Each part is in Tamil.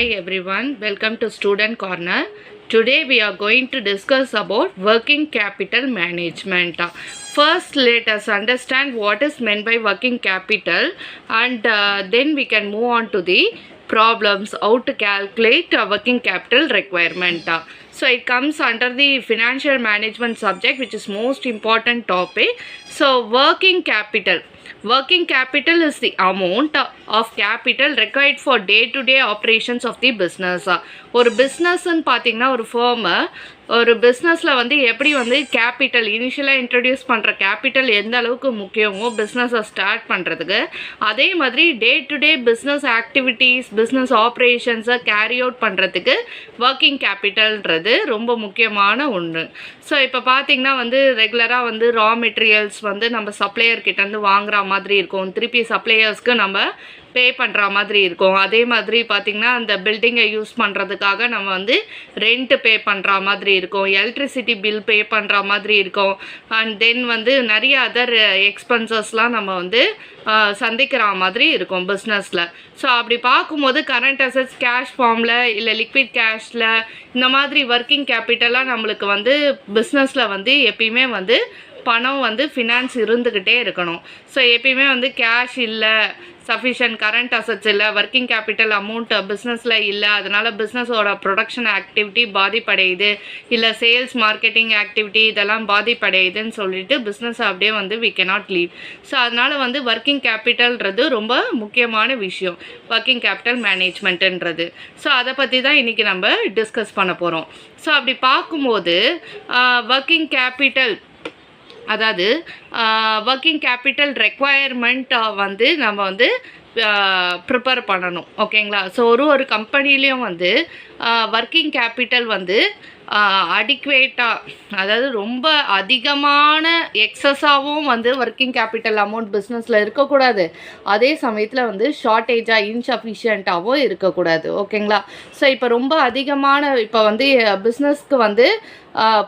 Hi everyone, welcome to Student Corner. Today we are going to discuss about working capital management. First, let us understand what is meant by working capital and then we can move on to the problems, how to calculate working capital requirement. So it comes under the financial management subject, which is most important topic. So working capital is the amount of capital required for day-to-day operations of the business. ஒரு பிஸ்னஸ்ன்னு பார்த்தீங்கன்னா ஒரு ஃபேர்மு ஒரு பிஸ்னஸில் வந்து எப்படி வந்து கேபிட்டல் இனிஷியலாக இன்ட்ரடியூஸ் பண்ணுற கேபிட்டல் எந்த அளவுக்கு முக்கியமோ பிஸ்னஸை ஸ்டார்ட் பண்ணுறதுக்கு, அதே மாதிரி day to day business activities business ஆப்ரேஷன்ஸை கேரி அவுட் பண்ணுறதுக்கு ஒர்க்கிங் கேபிட்டல்ன்றது ரொம்ப முக்கியமான ஒன்று. ஸோ இப்போ பார்த்திங்கன்னா வந்து ரெகுலராக வந்து ரா மெட்டீரியல்ஸ் வந்து நம்ம சப்ளையர்கிட்டேருந்து வாங்குற மாதிரி இருக்கும், திருப்பி சப்ளையர்ஸ்க்கு நம்ம பே பண்ணுற மாதிரி இருக்கும். அதே மாதிரி பார்த்திங்கன்னா அந்த பில்டிங்கை யூஸ் பண்ணுறதுக்காக நம்ம வந்து ரெண்ட்டு பே பண்ணுற மாதிரி இருக்கும், எலக்ட்ரிசிட்டி பில் பே பண்ணுற மாதிரி இருக்கும், அண்ட் தென் வந்து நிறைய அதர் எக்ஸ்பென்சஸ்லாம் நம்ம வந்து சந்திக்கிற மாதிரி இருக்கும் பிஸ்னஸில். ஸோ அப்படி பார்க்கும்போது கரண்ட் அசட்ஸ் கேஷ் ஃபார்மில் இல்லை லிக்விட் கேஷில் இந்த மாதிரி ஒர்க்கிங் கேபிட்டலாக நம்மளுக்கு வந்து பிஸ்னஸில் வந்து எப்பயுமே வந்து பணம் வந்து ஃபினான்ஸ் இருந்துக்கிட்டே இருக்கணும். ஸோ எப்பயுமே வந்து கேஷ் இல்லை, சஃபிஷியன்ட் கரண்ட் அசட்ஸ் இல்லை, ஒர்க்கிங் கேபிட்டல் அமௌண்ட் பிஸ்னஸில் இல்லை, அதனால் பிஸ்னஸோட ப்ரொடக்ஷன் ஆக்டிவிட்டி பாதிப்படையுது, இல்லை சேல்ஸ் மார்க்கெட்டிங் ஆக்டிவிட்டி இதெல்லாம் பாதிப்படையுதுன்னு சொல்லிட்டு பிஸ்னஸ் அப்படியே வந்து வி கேனாட் லீவ். ஸோ அதனால் வந்து ஒர்க்கிங் கேபிட்டல்ன்றது ரொம்ப முக்கியமான விஷயம், ஒர்க்கிங் கேபிட்டல் மேனேஜ்மெண்ட்டுன்றது. ஸோ அதை பற்றி தான் இன்றைக்கி நம்ம டிஸ்கஸ் பண்ண போகிறோம். ஸோ அப்படி பார்க்கும்போது ஒர்க்கிங் கேபிட்டல், அதாவது ஒர்க்கிங் கேபிட்டல் ரெக்குவயர்மெண்ட் வந்து நம்ம வந்து ப்ரிப்பேர் பண்ணணும். ஓகேங்களா? ஸோ ஒரு கம்பெனிலையும் வந்து ஒர்க்கிங் கேபிட்டல் வந்து அடிக்குவேட்டாக, அதாவது ரொம்ப அதிகமான எக்ஸஸாகவும் வந்து ஒர்க்கிங் கேபிட்டல் அமௌண்ட் பிஸ்னஸில் இருக்கக்கூடாது, அதே சமயத்தில் வந்து ஷார்ட்டேஜாக இன்சஃபிஷியண்ட்டாகவும் இருக்கக்கூடாது. ஓகேங்களா? ஸோ இப்போ ரொம்ப அதிகமான இப்போ வந்து பிஸ்னஸ்க்கு வந்து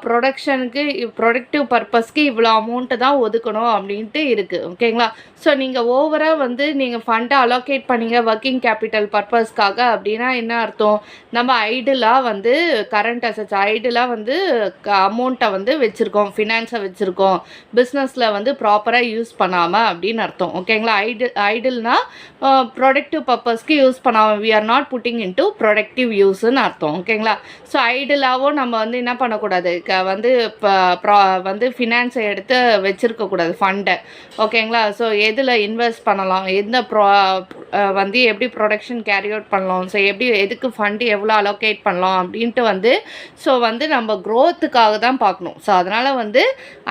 ப்ரொடக்ஷனுக்கு ப்ரொடக்டிவ் பர்பஸ்க்கு இவ்வளோ அமௌண்ட்டு தான் ஒதுக்கணும் அப்படின்ட்டு இருக்குது. ஓகேங்களா? ஸோ நீங்கள் ஓவராக வந்து நீங்கள் ஃபண்டை அலோகேட் பண்ணிங்க ஒர்க்கிங் கேபிட்டல் பர்பஸ்க்காக அப்படின்னா என்ன அர்த்தம்? நம்ம ஐடிலாக வந்து கரண்ட் அசட்ஸ் ஐடிலாக வந்து அமௌண்ட்டை வந்து வச்சுருக்கோம், ஃபினான்ஸை வச்சுருக்கோம், பிஸ்னஸில் வந்து ப்ராப்பராக யூஸ் பண்ணாமல் அப்படின்னு அர்த்தம். ஓகேங்களா? ஐடில்னால் ப்ரொடக்டிவ் பர்பஸ்க்கு யூஸ் பண்ணாமல், we are not putting into productive யூஸ்ன்னு அர்த்தம். ஓகேங்களா? ஸோ ஐடிலாகவும் நம்ம வந்து என்ன பண்ணக்கூடாது, வந்து வந்து ஃபினான்ஸை எடுத்து வச்சுருக்கக்கூடாது ஃபண்டை. ஓகேங்களா? ஸோ எதில் இன்வெஸ்ட் பண்ணலாம், எந்த வந்து எப்படி ப்ரொடக்ஷன் கேரி அவுட் பண்ணலாம், ஸோ எப்படி எதுக்கு ஃபண்டு எவ்வளோ அலோகேட் பண்ணலாம் அப்படின்ட்டு வந்து ஸோ வந்து நம்ம க்ரோத்துக்காக தான் பார்க்கணும். ஸோ அதனால் வந்து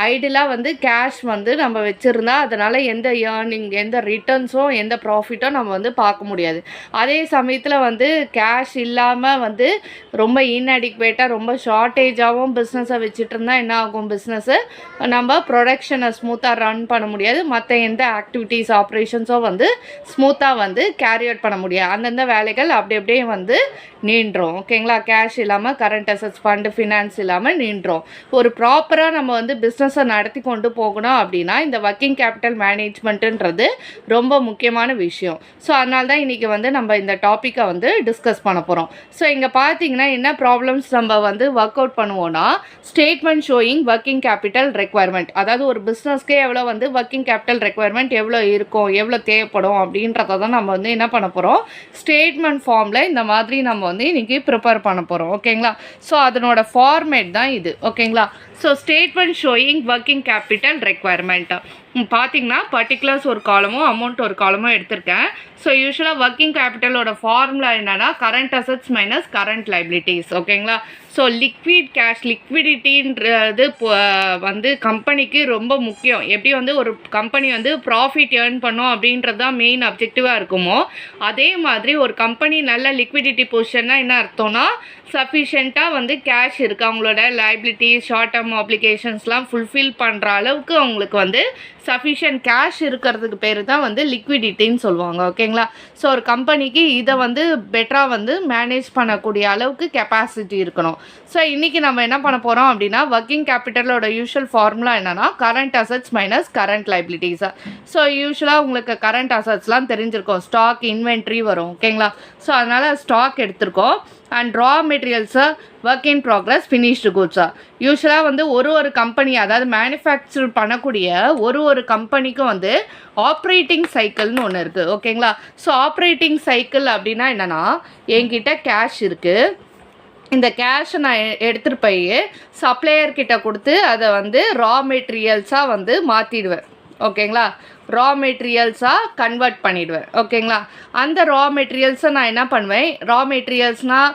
ஐடியலாக வந்து கேஷ் வந்து நம்ம வச்சுருந்தா அதனால் எந்த ஏர்னிங், எந்த ரிட்டர்ன்ஸும் எந்த ப்ராஃபிட்டும் நம்ம வந்து பார்க்க முடியாது. அதே சமயத்தில் வந்து கேஷ் இல்லாமல் வந்து ரொம்ப இன்அடிக்குவேட்டாக ரொம்ப ஷார்ட்டேஜாகவும் பிஸ்னஸை வச்சுட்டு இருந்தால் என்ன ஆகும், பிஸ்னஸ்ஸு நம்ம ப்ரொடக்ஷனை ஸ்மூத்தாக ரன் பண்ண முடியாது, மற்ற எந்த ஆக்டிவிட்டீஸ் ஆப்ரேஷன்ஸோ வந்து ஸ்மூத்தாக வந்து கேரி அவுட் பண்ண முடியாது, அந்தந்த வேலைகள் அப்படி அப்படியே வந்து நீண்டுரும். ஓகேங்களா? கேஷ் இல்லாமல் கரண்ட் அசட்ஸ் ஃபண்டு ஃபினான்ஸ் இல்லாமல் நீண்டுரும். ஒரு ப்ராப்பராக நம்ம வந்து பிஸ்னஸை நடத்தி கொண்டு போகணும் அப்படின்னா இந்த ஒர்க்கிங் கேபிட்டல் மேனேஜ்மெண்ட்டுன்றது ரொம்ப முக்கியமான விஷயம். ஸோ அதனால தான் இன்றைக்கி வந்து நம்ம இந்த டாப்பிக்கை வந்து டிஸ்கஸ் பண்ண போகிறோம். ஸோ இங்கே பார்த்தீங்கன்னா என்ன ப்ராப்ளம்ஸ் நம்ம வந்து ஒர்க் அவுட் பண்ணுவோன்னா, statement showing working capital requirement, அதாவது ஒரு பிஸ்னஸ்க்கே எவ்வளோ வந்து ஒர்க்கிங் கேபிட்டல் ரெக்குவயர்மெண்ட் எவ்வளோ இருக்கும், எவ்வளோ தேவைப்படும் அப்படின்றத தான் நம்ம வந்து என்ன பண்ண போகிறோம், ஸ்டேட்மெண்ட் ஃபார்மில் இந்த மாதிரி நம்ம வந்து இன்றைக்கி ப்ரிப்பேர் பண்ண போகிறோம். ஓகேங்களா? ஸோ அதனோட ஃபார்மேட் தான் இது. ஓகேங்களா? So statement showing working capital requirement பார்த்தீங்கன்னா பர்டிகுலர்ஸ் ஒரு காலமும் அமௌண்ட் ஒரு காலமும் எடுத்திருக்கேன். ஸோ யூஸ்வலாக ஒர்க்கிங் கேபிட்டலோட ஃபார்முலா என்னென்னா current assets minus current liabilities. ஓகேங்களா? ஸோ லிக்விட் கேஷ், லிக்விடிட்டின்றது வந்து கம்பெனிக்கு ரொம்ப முக்கியம். எப்படி வந்து ஒரு கம்பெனி வந்து ப்ராஃபிட் ஏர்ன் பண்ணும் அப்படின்றது தான் மெயின் அப்ஜெக்டிவாக இருக்குமோ, அதே மாதிரி ஒரு கம்பெனி நல்ல லிக்விடிட்டி பொசிஷன்னா என்ன அர்த்தம்னா சஃபிஷியண்ட்டாக வந்து கேஷ் இருக்குது, அவங்களோட லைபிலிட்டிஸ் ஷார்ட் டேர்ம் டேர்ம் ஆப்ளிகேஷன்ஸ்லாம் ஃபுல்ஃபில் பண்ணுற அளவுக்கு அவங்களுக்கு வந்து சஃபிஷியன்ட் கேஷ் இருக்கிறதுக்கு பேர் தான் வந்து லிக்விடிட்டின்னு சொல்லுவாங்க. ஓகேங்களா? ஸோ ஒரு கம்பெனிக்கு இதை வந்து பெட்டராக வந்து மேனேஜ் பண்ணக்கூடிய அளவுக்கு கெப்பாசிட்டி இருக்கணும். ஸோ இன்றைக்கி நம்ம என்ன பண்ண போகிறோம் அப்படின்னா, ஒர்க்கிங் கேபிட்டலோட யூஷுவல் ஃபார்முலா என்னென்னா current assets minus current liabilities. So யூஸ்வலாக உங்களுக்கு கரண்ட் அசட்ஸ்லாம் தெரிஞ்சிருக்கும், ஸ்டாக் இன்வென்ட்ரி வரும். ஓகேங்களா? ஸோ அதனால் ஸ்டாக் எடுத்திருக்கோம். அண்ட் ரா மெட்டீரியல்ஸை ஒர்க் இன் ப்ராக்ரஸ் ஃபினிஷ்டு குட்ஸா. யூஸ்வலாக வந்து ஒரு கம்பெனி, அதாவது மேனுஃபேக்சர் பண்ணக்கூடிய ஒரு கம்பெனிக்கும் வந்து ஆப்ரேட்டிங் சைக்கிள்னு ஒன்று இருக்குது. ஓகேங்களா? ஸோ ஆப்ரேட்டிங் சைக்கிள் அப்படின்னா என்னென்னா, என்கிட்ட கேஷ் இருக்குது, இந்த கேஷை நான் எடுத்துகிட்டு போய் சப்ளையர்கிட்ட கொடுத்து அதை வந்து ரா மெட்டீரியல்ஸாக வந்து மாற்றிடுவேன். ஓகேங்களா? ரா மெட்டீரியல்ஸாக கன்வெர்ட் பண்ணிவிடுவேன். ஓகேங்களா? அந்த ரா மெட்டீரியல்ஸை நான் என்ன பண்ணுவேன், ரா மெட்டீரியல்ஸ்னால்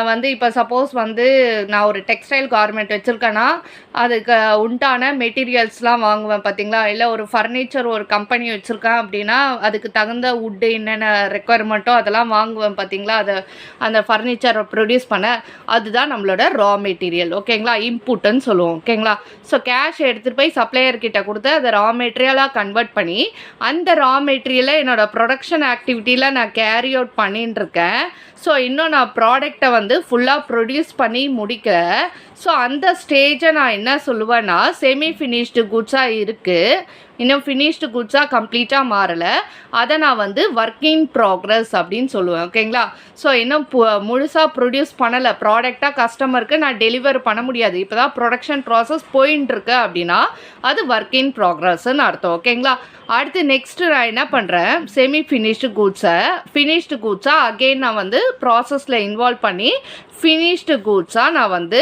வந்து இப்போ சப்போஸ் வந்து நான் ஒரு டெக்ஸ்டைல் கார்மெண்ட் வச்சுருக்கேன்னா அதுக்கு உண்டான மெட்டீரியல்ஸ்லாம் வாங்குவேன் பார்த்தீங்களா? இல்லை ஒரு ஃபர்னிச்சர் ஒரு கம்பெனி வச்சுருக்கேன் அப்படின்னா அதுக்கு தகுந்த வுட்டு என்னென்ன ரெக்குவயர்மெண்ட்டோ அதெல்லாம் வாங்குவேன் பார்த்தீங்களா? அதை அந்த ஃபர்னிச்சரை ப்ரொடியூஸ் பண்ண, அதுதான் நம்மளோட ரா மெட்டீரியல். ஓகேங்களா? இன்புட்டுன்னு சொல்லுவோம். ஓகேங்களா? ஸோ கேஷ் எடுத்துகிட்டு போய் சப்ளையர்கிட்ட கொடுத்து அதை ரா மெட்டீரியலாக கன்வெர்ட் பண்ணி அந்த ரா மெட்டீரியலை என்னோடய ப்ரொடக்ஷன் ஆக்டிவிட்டியில் நான் கேரி அவுட் பண்ணின்னு இருக்கேன். ஸோ இன்னும் நான் ப்ராடக்டை வந்து ஃபுல்லாக ப்ரொடியூஸ் பண்ணி முடிக்க, ஸோ அந்த ஸ்டேஜை நான் என்ன சொல்லுவேன்னா செமி ஃபினிஷ்டு குட்ஸாக இருக்குது, இன்னும் ஃபினிஷ்டு குட்ஸாக கம்ப்ளீட்டாக மாறலை, அதை நான் வந்து ஒர்க் இன் ப்ராக்ரஸ் அப்படின்னு சொல்லுவேன். ஓகேங்களா? ஸோ இன்னும் முழுசாக ப்ரொடியூஸ் பண்ணலை, ப்ராடக்டாக கஸ்டமருக்கு நான் டெலிவர் பண்ண முடியாது, இப்போ தான் ப்ரொடக்ஷன் ப்ராசஸ் போயின்ட்டுருக்கு அப்படின்னா அது ஒர்க் இன் ப்ராக்ரஸ்ன்னு அர்த்தம். ஓகேங்களா? அடுத்து நெக்ஸ்ட்டு நான் என்ன பண்ணுறேன், செமி ஃபினிஷ்டு குட்ஸாக அகெயின் நான் வந்து ப்ராசஸில் இன்வால்வ் பண்ணி ஃபினிஷ்டு குட்ஸாக நான் வந்து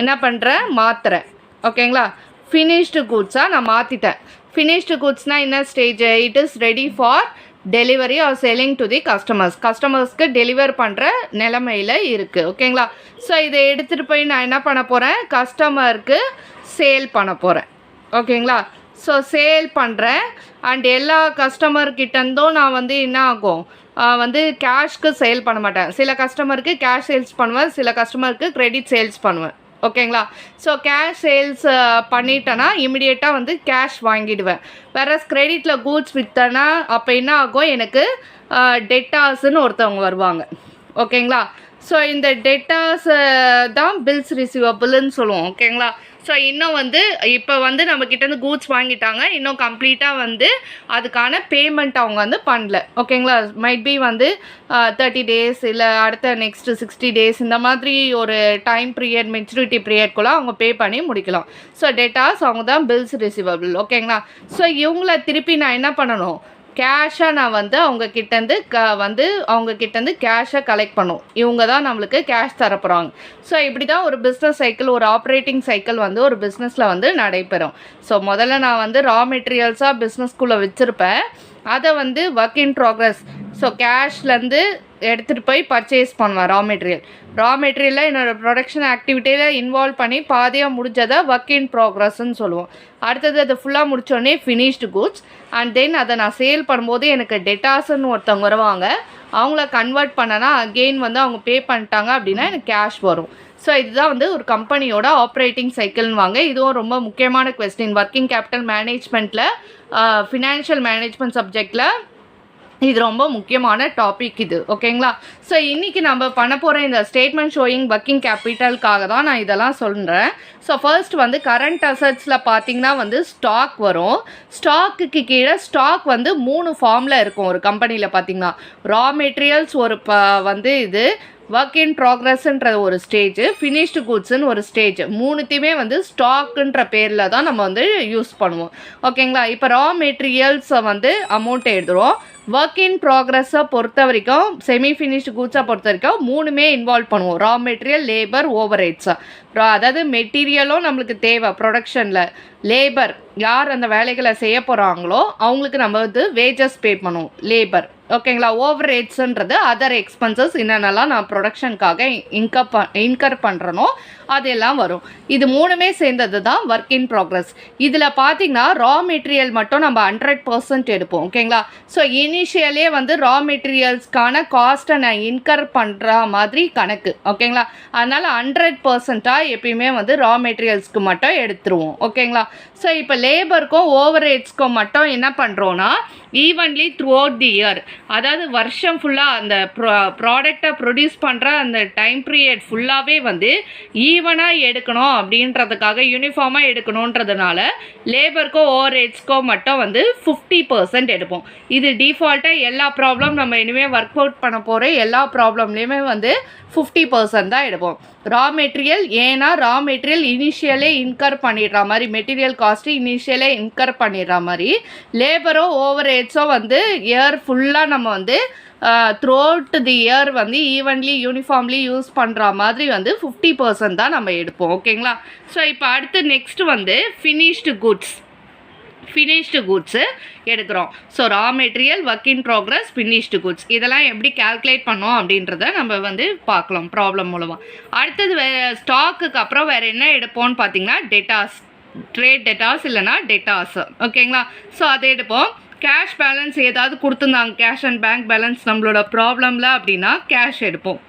என்ன பண்ணுறேன், மாற்றுறேன். ஓகேங்களா? ஃபினிஷ்டு குட்ஸாக நான் மாற்றிட்டேன். ஃபினிஷ்டு குட்ஸ்னால் என்ன stage, it is ready for delivery or selling to the கஸ்டமர்ஸ்க்கு டெலிவர் பண்ணுற நிலமையில் இருக்குது. ஓகேங்களா? ஸோ இதை எடுத்துகிட்டு போய் நான் என்ன பண்ண போகிறேன், கஸ்டமருக்கு சேல் பண்ண போகிறேன். ஓகேங்களா? ஸோ சேல் பண்ணுறேன். அண்ட் எல்லா கஸ்டமர்கிட்டேருந்தும் நான் வந்து என்ன ஆகும், வந்து கேஷ்க்கு சேல் பண்ண மாட்டேன். சில கஸ்டமருக்கு கேஷ் சேல்ஸ் பண்ணுவேன், சில கஸ்டமருக்கு கிரெடிட் சேல்ஸ் பண்ணுவேன். ஓகேங்களா? ஸோ கேஷ் சேல்ஸ் பண்ணிட்டேன்னா இமிடியேட்டாக வந்து கேஷ் வாங்கிடுவேன். வேறு கிரெடிட்டில் கூட்ஸ் விற்றேன்னா அப்போ என்ன ஆகும், எனக்கு டெட்டார்ஸ்ன்னு ஒருத்தவங்க வருவாங்க. ஓகேங்களா? ஸோ இந்த டெட்டார்ஸ் தான் பில்ஸ் ரிசீவபிள்னு சொல்லுவோம். ஓகேங்களா? ஸோ இன்னும் வந்து இப்போ வந்து நம்மக்கிட்டேருந்து கூட்ஸ் வாங்கிட்டாங்க, இன்னும் கம்ப்ளீட்டாக வந்து அதுக்கான பேமெண்ட் அவங்க வந்து பண்ணல. ஓகேங்களா? மைட் பி வந்து 30 days இல்லை அடுத்த நெக்ஸ்ட்டு 60 days இந்த மாதிரி ஒரு டைம் பீரியட், மெச்சூரிட்டி பீரியட்குள்ளே அவங்க பே பண்ணி முடிக்கலாம். ஸோ டேட்டாஸ் அவங்க தான் பில்ஸ் ரிசீவபிள். ஓகேங்களா? ஸோ இவங்கள திருப்பி நான் என்ன பண்ணணும், கேஷாக நான் வந்து அவங்கக்கிட்டேருந்து கேஷை கலெக்ட் பண்ணும். இவங்க தான் நம்மளுக்கு கேஷ் தரப்போகிறாங்க. ஸோ இப்படி தான் ஒரு பிஸ்னஸ் சைக்கிள், ஒரு ஆப்ரேட்டிங் சைக்கிள் வந்து ஒரு பிஸ்னஸில் வந்து நடைபெறும். ஸோ முதல்ல நான் வந்து ரா மெட்டீரியல்ஸாக பிஸ்னஸ்குள்ளே வச்சுருப்பேன், அதை வந்து ஒர்க் இன் ப்ராக்ரஸ், ஸோ கேஷ்லேருந்து எடுத்துகிட்டு போய் பர்ச்சேஸ் பண்ணுவேன் ரா மெட்டீரியலில் என்னோடய ப்ரொடக்ஷன் ஆக்டிவிட்டியில் இன்வால்வ் பண்ணி பாதியாக முடிஞ்சதை ஒர்க் இன் ப்ராக்ரஸ்ன்னு சொல்லுவோம். அடுத்தது அதை ஃபுல்லாக முடித்தோடனே ஃபினிஷ்டு குட்ஸ். அண்ட் தென் அதை நான் சேல் பண்ணும்போது எனக்கு டெட்டார்ஸ்ன்னு ஒருத்தவங்க வருவாங்க, அவங்கள கன்வெர்ட் பண்ணனா அகெயின் வந்து அவங்க பே பண்ணிட்டாங்க அப்படின்னா எனக்கு கேஷ் வரும். ஸோ இதுதான் வந்து ஒரு கம்பெனியோட ஆப்ரேட்டிங் சைக்கிள்னு வாங்க. இதுவும் ரொம்ப முக்கியமான கொஸ்டின் ஒர்க்கிங் கேபிட்டல் மேனேஜ்மெண்ட்டில், ஃபினான்ஷியல் மேனேஜ்மெண்ட் சப்ஜெக்டில் இது ரொம்ப முக்கியமான டாபிக் இது. ஓகேங்களா? ஸோ இன்றைக்கி நம்ம பண்ண போகிற இந்த ஸ்டேட்மெண்ட் ஷோயிங் ஒர்க்கிங் கேபிட்டலுக்காக தான் நான் இதெல்லாம் சொல்கிறேன். ஸோ ஃபர்ஸ்ட் வந்து கரண்ட் அசட்ஸில் பார்த்திங்கன்னா வந்து ஸ்டாக் வரும். ஸ்டாக்குக்கு கீழே ஸ்டாக் வந்து 3 ஃபார்மில் இருக்கும் ஒரு கம்பெனியில். பார்த்திங்கன்னா ரா மெட்டீரியல்ஸ் ஒரு வந்து இது ஒர்க் இன் ப்ராக்ரஸ்ன்ற ஒரு ஸ்டேஜ், ஃபினிஷ்டு குட்ஸ்ன்னு ஒரு ஸ்டேஜ், மூணுத்தையுமே வந்து ஸ்டாக்குன்ற பேரில் தான் நம்ம வந்து யூஸ் பண்ணுவோம். ஓகேங்களா? இப்போ ரா மெட்டீரியல்ஸை வந்து அமௌண்ட் எழுதுகிறோம். ஒர்க் இன் ப்ராக்ரஸை பொறுத்த வரைக்கும், செமி ஃபினிஷ்டு குட்ஸை பொறுத்த வரைக்கும் மூணுமே இன்வால்வ் பண்ணுவோம். ரா மெட்டீரியல், லேபர், ஓவர்ஹெட்ஸை. அதாவது மெட்டீரியலும் நம்மளுக்கு தேவை ப்ரொடக்ஷனில், லேபர் யார் அந்த வேலைகளை செய்ய போகிறாங்களோ அவங்களுக்கு நம்ம வந்து வேஜஸ் பே பண்ணுவோம், லேபர். ஓகேங்களா. ஓவர் ரேட்ஸுன்றது அதர் எக்ஸ்பென்சஸ் என்னென்னலாம் நான் ப்ரொடக்ஷனுக்காக இன்கர் பண்ணுறனோ அதெல்லாம் வரும். இது 3மே சேர்ந்தது தான் ஒர்க் இன் ப்ராக்ரஸ். இதில் பார்த்தீங்கன்னா ரா மெட்டீரியல் மட்டும் நம்ம 100% எடுப்போம். ஓகேங்களா. ஸோ இனிஷியலே வந்து ரா மெட்டீரியல்ஸ்க்கான காஸ்ட்டை நான் இன்கர் பண்ணுற மாதிரி கணக்கு. ஓகேங்களா. அதனால் 100% எப்பயுமே வந்து ரா மெட்டீரியல்ஸ்க்கு மட்டும் எடுத்துருவோம். ஓகேங்களா. ஸோ இப்போ லேபருக்கும் ஓவர் ரேட்ஸ்க்கும் மட்டும் என்ன பண்ணுறோன்னா evenly through out the year, அதாவது வருஷம் ஃபுல்லாக அந்த ப்ராடக்டை ப்ரொடியூஸ் பண்ணுற அந்த டைம் பீரியட் ஃபுல்லாகவே வந்து ஈவனாக எடுக்கணும் அப்படின்றதுக்காக யூனிஃபார்மாக எடுக்கணுன்றதுனால லேபருக்கோ ஓவர் ரேட்ஸ்க்கோ மட்டும் வந்து 50% எடுப்போம். இது டிஃபால்ட்டாக எல்லா ப்ராப்ளம் நம்ம இனிமேல் ஒர்க் அவுட் பண்ண போகிற எல்லா ப்ராப்ளம்லேயுமே வந்து 50% தான் எடுப்போம். ரா மெட்டீரியல், ஏன்னா ரா மெட்டீரியல் இனிஷியலே இன்கர் பண்ணிடுற மாதிரி, மெட்டீரியல் காஸ்ட்டு இனிஷியலே இன்கர் பண்ணிடுற மாதிரி லேபரோ ஓவர் ரேட்ஸோ வந்து இயர் ஃபுல்லாக நம்ம வந்து த்ரூ அவுட் தி இயர் வந்து ஈவன்லி யூனிஃபார்ம்லி யூஸ் பண்ணுற மாதிரி வந்து 50% தான் நம்ம எடுப்போம். ஓகேங்களா. ஸோ இப்போ அடுத்து நெக்ஸ்ட்டு வந்து ஃபினிஷ்டு குட்ஸு எடுக்கிறோம். So raw material, work in progress, finished goods இதெல்லாம் எப்படி கால்குலேட் பண்ணோம் அப்படின்றத நம்ம வந்து பார்க்கலாம் ப்ராப்ளம் மூலமாக. அடுத்தது ஸ்டாக்குக்கு அப்புறம் வேறு என்ன எடுப்போம்னு பார்த்தீங்கன்னா டெட்டாஸ், ட்ரேட் டெட்டாஸ் இல்லைனா டெட்டாஸ். ஓகேங்களா. ஸோ அதை எடுப்போம். கேஷ் பேலன்ஸ் ஏதாவது கொடுத்துருந்தாங்க, கேஷ் அண்ட் பேங்க் பேலன்ஸ் நம்மளோட ப்ராப்ளமில் அப்படின்னா கேஷ் எடுப்போம்.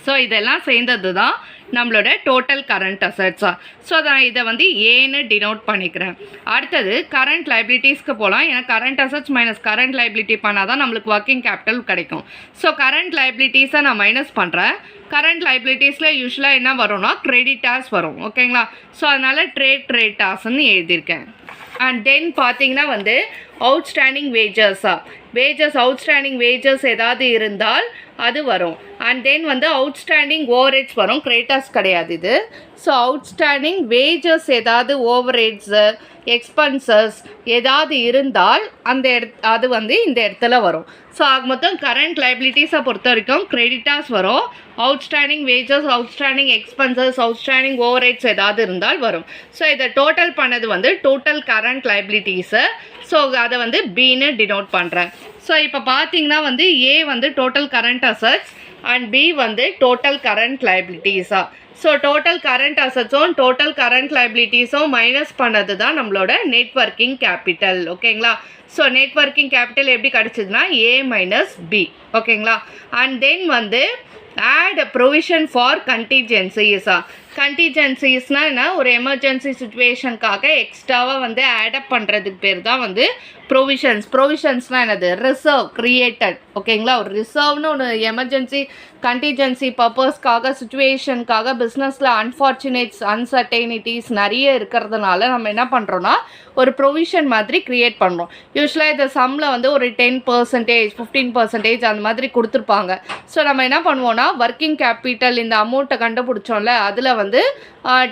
ஸோ இதெல்லாம் சேர்ந்தது தான் நம்மளோட டோட்டல் கரண்ட் அசட்ஸா. ஸோ நான் இதை வந்து ஏன்னு டினோட் பண்ணிக்கிறேன். அடுத்தது கரண்ட் லைபிலிட்டிஸ்க்கு போகலாம். ஏன்னா current assets minus current liability பண்ணால் தான் நம்மளுக்கு ஒர்க்கிங் கேபிட்டல் கிடைக்கும். ஸோ கரண்ட் லைபிலிட்டிஸை நான் மைனஸ் பண்ணுறேன். கரண்ட் லைபிலிட்டிஸில் யூஸ்வலாக என்ன வரும்னா கிரெடிட்டாஸ் வரும். ஓகேங்களா. ஸோ அதனால் ட்ரேட்டாஸ்ன்னு எழுதியிருக்கேன். அண்ட் தென் பார்த்தீங்கன்னா வந்து அவுட்ஸ்டாண்டிங் அவுட்ஸ்டாண்டிங் வேஜஸ் ஏதாவது இருந்தால் அது வரும். அண்ட் தென் வந்து அவுட்ஸ்டாண்டிங் ஓவரேட்ஸ் வரும், கிரெடிட்டாஸ் கிடையாது இது. ஸோ அவுட்ஸ்டாண்டிங் வேஜஸ் ஏதாவது ஓவரேட்ஸு எக்ஸ்பென்சஸ் ஏதாவது இருந்தால் அது வந்து இந்த இடத்துல வரும். ஸோ ஆக மொத்தம் கரண்ட் லைபிலிட்டிஸை பொறுத்த வரைக்கும் கிரெடிட்டாஸ் வரும், outstanding wages, outstanding expenses, outstanding overheads ஏதாவது இருந்தால் வரும். ஸோ இதை டோட்டல் பண்ணது வந்து டோட்டல் கரண்ட் லைபிலிட்டிஸு. ஸோ அதை வந்து பின்னு டினோட் பண்ணுறேன். ஸோ இப்போ பார்த்தீங்கன்னா வந்து ஏ வந்து total current assets and B வந்து டோட்டல் கரண்ட் லைபிலிட்டிஸா. ஸோ டோட்டல் கரண்ட் அசட்ஸும் டோட்டல் கரண்ட் லைபிலிட்டிஸும் மைனஸ் பண்ணது தான் நம்மளோட நெட்வொர்க்கிங் கேபிட்டல். ஓகேங்களா. ஸோ நெட்வொர்க்கிங் கேபிட்டல் எப்படி கிடச்சிதுன்னா ஏ மைனஸ் பி. ஓகேங்களா. அண்ட் தென் வந்து ஆட் ப்ரொவிஷன் ஃபார் கண்டிஜென்சிஸா. கண்டிஜென்சிஸ்னால் என்ன, ஒரு எமர்ஜென்சி சுச்சுவேஷனுக்காக எக்ஸ்ட்ராவாக வந்து ஆடப் பண்ணுறதுக்கு பேர் தான் வந்து ப்ரொவிஷன்ஸ்னால் என்னது, ரிசர்வ் கிரியேட்டட். ஓகேங்களா. ஒரு ரிசர்வ்னு ஒரு எமர்ஜென்சி கண்டிஜென்சி பர்பஸ்க்காக சுச்சுவேஷனுக்காக பிஸ்னஸில் அன்சர்டைனிட்டிஸ் நிறைய இருக்கிறதுனால நம்ம என்ன பண்ணுறோன்னா ஒரு ப்ரொவிஷன் மாதிரி க்ரியேட் பண்ணுறோம். யூஸ்வலாக இந்த சம்மில் வந்து ஒரு 10%, 15% அந்த மாதிரி கொடுத்துருப்பாங்க. ஸோ நம்ம என்ன பண்ணுவோன்னா ஒர்க்கிங் கேபிட்டல் இந்த அமௌண்ட்டை கண்டுபிடிச்சோம்ல, அதில் வந்து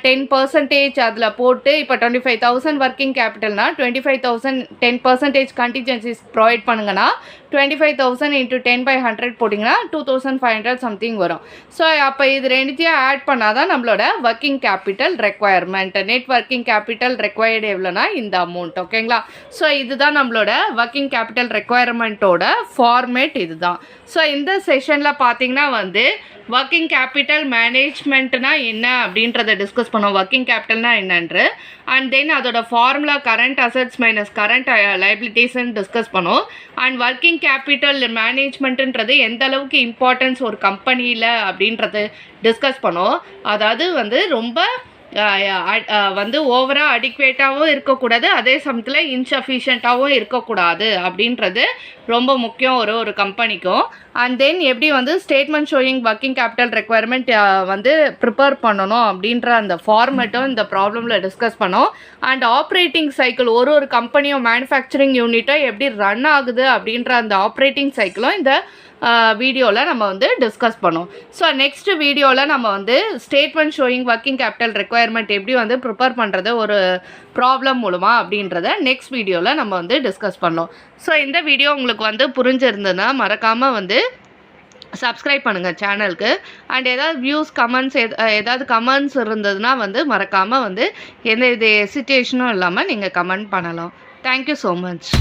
10% அதில் போட்டு, இப்போ 25,000 ஒர்க்கிங் கேபிட்டல்னா 25,000 10% கண்டிஜென்சிஸ் ப்ரொவைட் பண்ணுங்கன்னா 25,000 × 10/100 போட்டிங்கன்னா 2,500 சம்திங் வரும். ஸோ அப்போ இது ரெண்டுத்தையும் ஆட் பண்ணால் தான் நம்மளோட working capital requirement. Net working capital required எவ்வளோனா இந்த அமௌண்ட். ஓகேங்களா. ஸோ இதுதான் நம்மளோட ஒர்க்கிங் கேபிட்டல் ரெக்குவயர்மெண்ட்டோட ஃபார்மேட் இதுதான். ஸோ இந்த செஷனில் பார்த்தீங்கன்னா வந்து ஒர்க்கிங் கேபிட்டல் மேனேஜ்மெண்ட்னா என்ன அப்படின்றத டிஸ்கஸ் பண்ணோம். ஒர்க்கிங் கேபிட்டல்னா என்னன்று, அண்ட் தென் அதோட formula current assets minus current லைபிலிட்டிஸ்ன்னு டிஸ்கஸ் பண்ணோம். அண்ட் ஒர்க்கிங் கேபிட்டல் மேனேஜ்மெண்ட்டுன்றது எந்த அளவுக்கு இம்பார்ட்டன்ஸ் ஒரு கம்பெனியில் அப்படின்றது டிஸ்கஸ் பண்ணோம். அதாவது வந்து ரொம்ப வந்து ஓவராக அடிக்வேட்டாகவும் இருக்கக்கூடாது, அதே சமயத்தில் இன்சஃபிஷியண்ட்டாகவும் இருக்கக்கூடாது அப்படின்றது ரொம்ப முக்கியம் ஒரு கம்பெனிக்கும். அண்ட் தென் எப்படி வந்து statement showing working capital requirement வந்து ப்ரிப்பேர் பண்ணணும் அப்படின்ற அந்த ஃபார்மேட்டும் இந்த ப்ராப்ளமில் டிஸ்கஸ் பண்ணோம். அண்ட் ஆப்ரேட்டிங் சைக்கிள் ஒரு கம்பெனியும் மேனுஃபேக்சரிங் யூனிட்டும் எப்படி ரன் ஆகுது அப்படின்ற அந்த ஆப்ரேட்டிங் சைக்கிளும் இந்த வீடியோவில் நம்ம வந்து டிஸ்கஸ் பண்ணோம். ஸோ நெக்ஸ்ட் வீடியோவில் நம்ம வந்து statement showing working capital requirement எப்படி வந்து ப்ரிப்பேர் பண்ணுறது ஒரு ப்ராப்ளம் மூலமாக அப்படின்றத நெக்ஸ்ட் வீடியோவில் நம்ம வந்து டிஸ்கஸ் பண்ணோம். ஸோ இந்த வீடியோ உங்களுக்கு வந்து புரிஞ்சிருந்ததுன்னா மறக்காமல் வந்து சப்ஸ்கிரைப் பண்ணுங்கள் சேனலுக்கு. அண்ட் ஏதாவது வியூஸ் ஏதாவது கமெண்ட்ஸ் இருந்ததுன்னா வந்து மறக்காமல் வந்து எந்த இது ஹெசிடேஷனும் இல்லாமல் நீங்கள் கமெண்ட் பண்ணலாம். Thank you so much.